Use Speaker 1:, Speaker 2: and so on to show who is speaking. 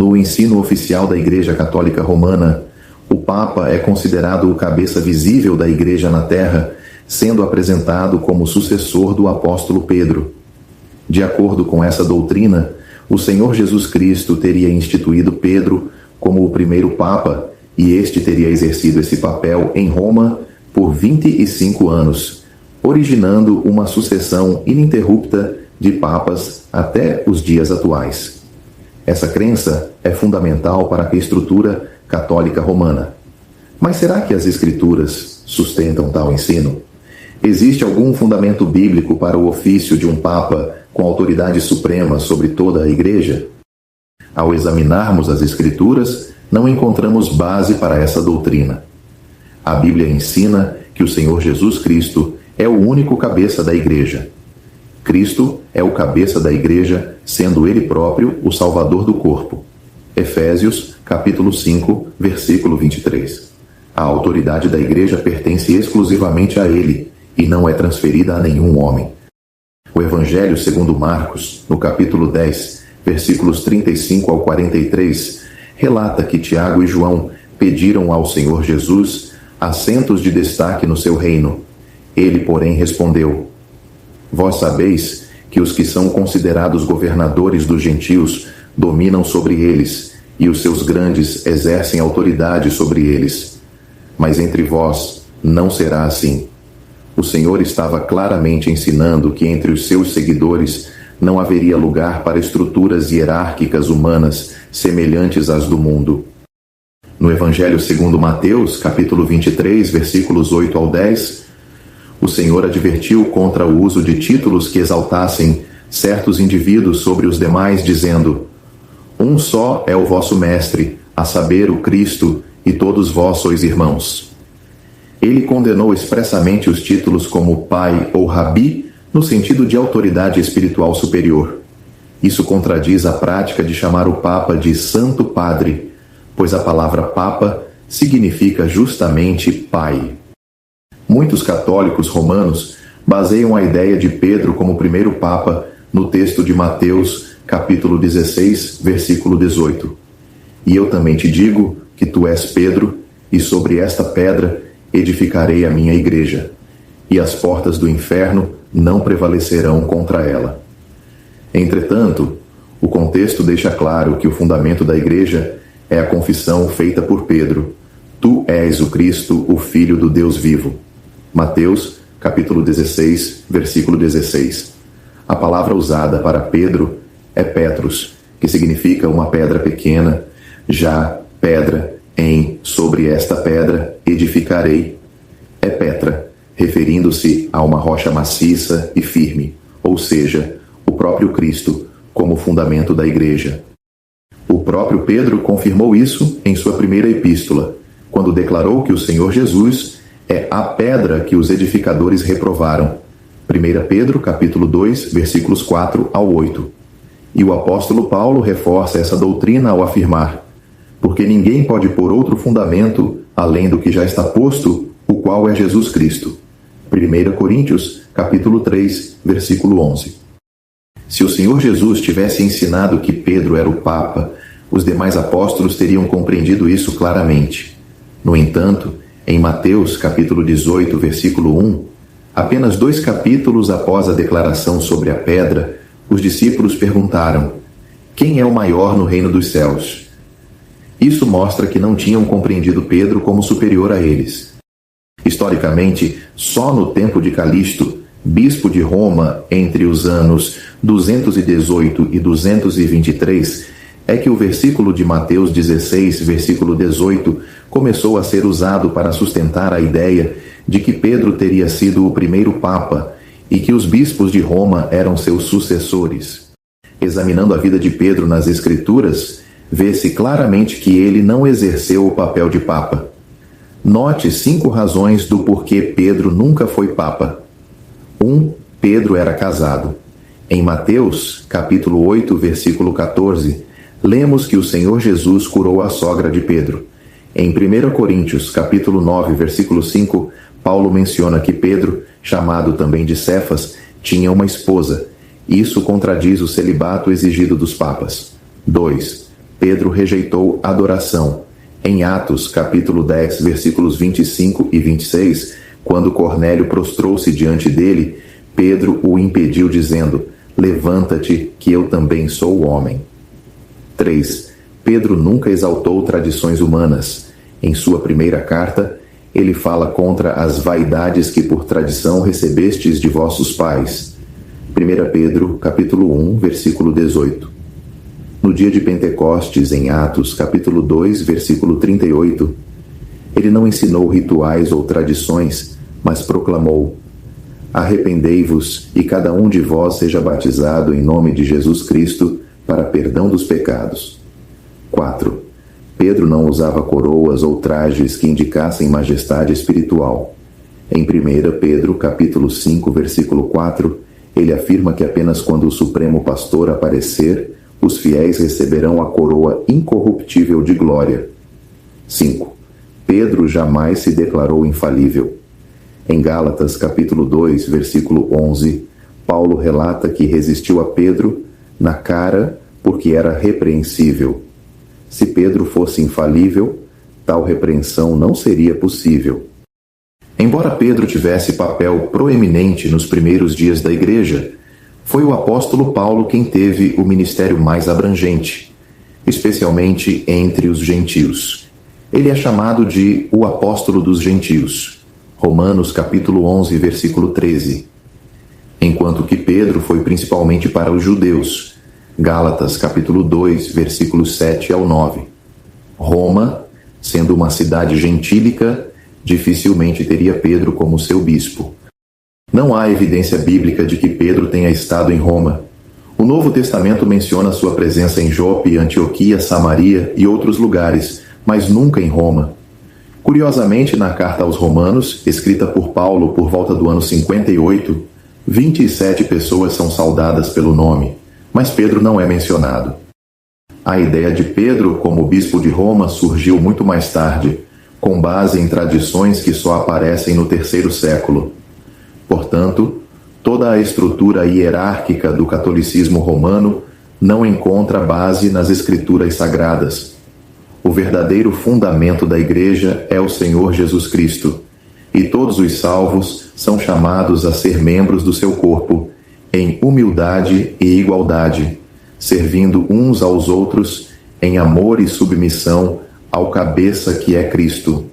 Speaker 1: No ensino oficial da Igreja Católica Romana, o Papa é considerado o cabeça visível da Igreja na Terra, sendo apresentado como sucessor do apóstolo Pedro. De acordo com essa doutrina, o Senhor Jesus Cristo teria instituído Pedro como o primeiro Papa, e este teria exercido esse papel em Roma por 25 anos, originando uma sucessão ininterrupta de papas até os dias atuais. Essa crença é fundamental para a estrutura católica romana. Mas será que as Escrituras sustentam tal ensino? Existe algum fundamento bíblico para o ofício de um Papa com autoridade suprema sobre toda a Igreja? Ao examinarmos as Escrituras, não encontramos base para essa doutrina. A Bíblia ensina que o Senhor Jesus Cristo é o único cabeça da Igreja. Cristo é o cabeça da Igreja, sendo Ele próprio o Salvador do corpo. Efésios, capítulo 5, versículo 23. A autoridade da Igreja pertence exclusivamente a Ele e não é transferida a nenhum homem. O Evangelho segundo Marcos, no capítulo 10, versículos 35 ao 43, relata que Tiago e João pediram ao Senhor Jesus assentos de destaque no seu reino. Ele, porém, respondeu: Vós sabeis que os que são considerados governadores dos gentios dominam sobre eles, e os seus grandes exercem autoridade sobre eles. Mas entre vós não será assim. O Senhor estava claramente ensinando que entre os seus seguidores não haveria lugar para estruturas hierárquicas humanas semelhantes às do mundo. No Evangelho segundo Mateus, capítulo 23, versículos 8 ao 10, o Senhor advertiu contra o uso de títulos que exaltassem certos indivíduos sobre os demais, dizendo: Um só é o vosso mestre, a saber, o Cristo, e todos vós sois irmãos. Ele condenou expressamente os títulos como pai ou rabi, no sentido de autoridade espiritual superior. Isso contradiz a prática de chamar o Papa de Santo Padre, pois a palavra Papa significa justamente pai. Muitos católicos romanos baseiam a ideia de Pedro como primeiro Papa no texto de Mateus, capítulo 16, versículo 18. E eu também te digo que tu és Pedro, e sobre esta pedra edificarei a minha igreja, e as portas do inferno não prevalecerão contra ela. Entretanto, o contexto deixa claro que o fundamento da igreja é a confissão feita por Pedro: Tu és o Cristo, o Filho do Deus vivo. Mateus, capítulo 16, versículo 16. A palavra usada para Pedro é Petros, que significa uma pedra pequena, já pedra em sobre esta pedra edificarei. É Petra, referindo-se a uma rocha maciça e firme, ou seja, o próprio Cristo, como fundamento da igreja. O próprio Pedro confirmou isso em sua primeira epístola, quando declarou que o Senhor Jesus é a pedra que os edificadores reprovaram. 1 Pedro, capítulo 2, versículos 4 ao 8. E o apóstolo Paulo reforça essa doutrina ao afirmar: Porque ninguém pode pôr outro fundamento além do que já está posto, o qual é Jesus Cristo. 1 Coríntios, capítulo 3, versículo 11. Se o Senhor Jesus tivesse ensinado que Pedro era o Papa, os demais apóstolos teriam compreendido isso claramente. No entanto, em Mateus, capítulo 18, versículo 1, apenas 2 capítulos após a declaração sobre a pedra, os discípulos perguntaram: Quem é o maior no reino dos céus? Isso mostra que não tinham compreendido Pedro como superior a eles. Historicamente, só no tempo de Calixto, bispo de Roma, entre os anos 218 e 223, é que o versículo de Mateus 16, versículo 18, começou a ser usado para sustentar a ideia de que Pedro teria sido o primeiro Papa e que os bispos de Roma eram seus sucessores. Examinando a vida de Pedro nas Escrituras, vê-se claramente que ele não exerceu o papel de Papa. Note 5 razões do porquê Pedro nunca foi Papa. 1. Pedro era casado. Em Mateus, capítulo 8, versículo 14, lemos que o Senhor Jesus curou a sogra de Pedro. Em 1 Coríntios, capítulo 9, versículo 5, Paulo menciona que Pedro, chamado também de Cefas, tinha uma esposa. Isso contradiz o celibato exigido dos papas. 2. Pedro rejeitou adoração. Em Atos, capítulo 10, versículos 25 e 26, quando Cornélio prostrou-se diante dele, Pedro o impediu, dizendo: levanta-te, que eu também sou homem. 3. Pedro nunca exaltou tradições humanas. Em sua primeira carta, ele fala contra as vaidades que por tradição recebestes de vossos pais. 1 Pedro, capítulo 1, versículo 18. No dia de Pentecostes, em Atos, capítulo 2, versículo 38, ele não ensinou rituais ou tradições, mas proclamou: arrependei-vos e cada um de vós seja batizado em nome de Jesus Cristo para perdão dos pecados. 4. Pedro não usava coroas ou trajes que indicassem majestade espiritual. Em 1 Pedro, capítulo 5, versículo 4, ele afirma que apenas quando o Supremo Pastor aparecer, os fiéis receberão a coroa incorruptível de glória. 5. Pedro jamais se declarou infalível. Em Gálatas, capítulo 2, versículo 11, Paulo relata que resistiu a Pedro na cara porque era repreensível. Se Pedro fosse infalível, tal repreensão não seria possível. Embora Pedro tivesse papel proeminente nos primeiros dias da igreja, foi o apóstolo Paulo quem teve o ministério mais abrangente, especialmente entre os gentios. Ele é chamado de o apóstolo dos gentios. Romanos capítulo 11, versículo 13. Enquanto que Pedro foi principalmente para os judeus. Gálatas capítulo 2, versículos 7 ao 9. Roma, sendo uma cidade gentílica, dificilmente teria Pedro como seu bispo. Não há evidência bíblica de que Pedro tenha estado em Roma. O Novo Testamento menciona sua presença em Jope, Antioquia, Samaria e outros lugares, mas nunca em Roma. Curiosamente, na carta aos Romanos, escrita por Paulo por volta do ano 58, 27 pessoas são saudadas pelo nome, mas Pedro não é mencionado. A ideia de Pedro como bispo de Roma surgiu muito mais tarde, com base em tradições que só aparecem no terceiro século. Portanto, toda a estrutura hierárquica do catolicismo romano não encontra base nas escrituras sagradas. O verdadeiro fundamento da Igreja é o Senhor Jesus Cristo, e todos os salvos são chamados a ser membros do seu corpo, em humildade e igualdade, servindo uns aos outros em amor e submissão ao cabeça que é Cristo.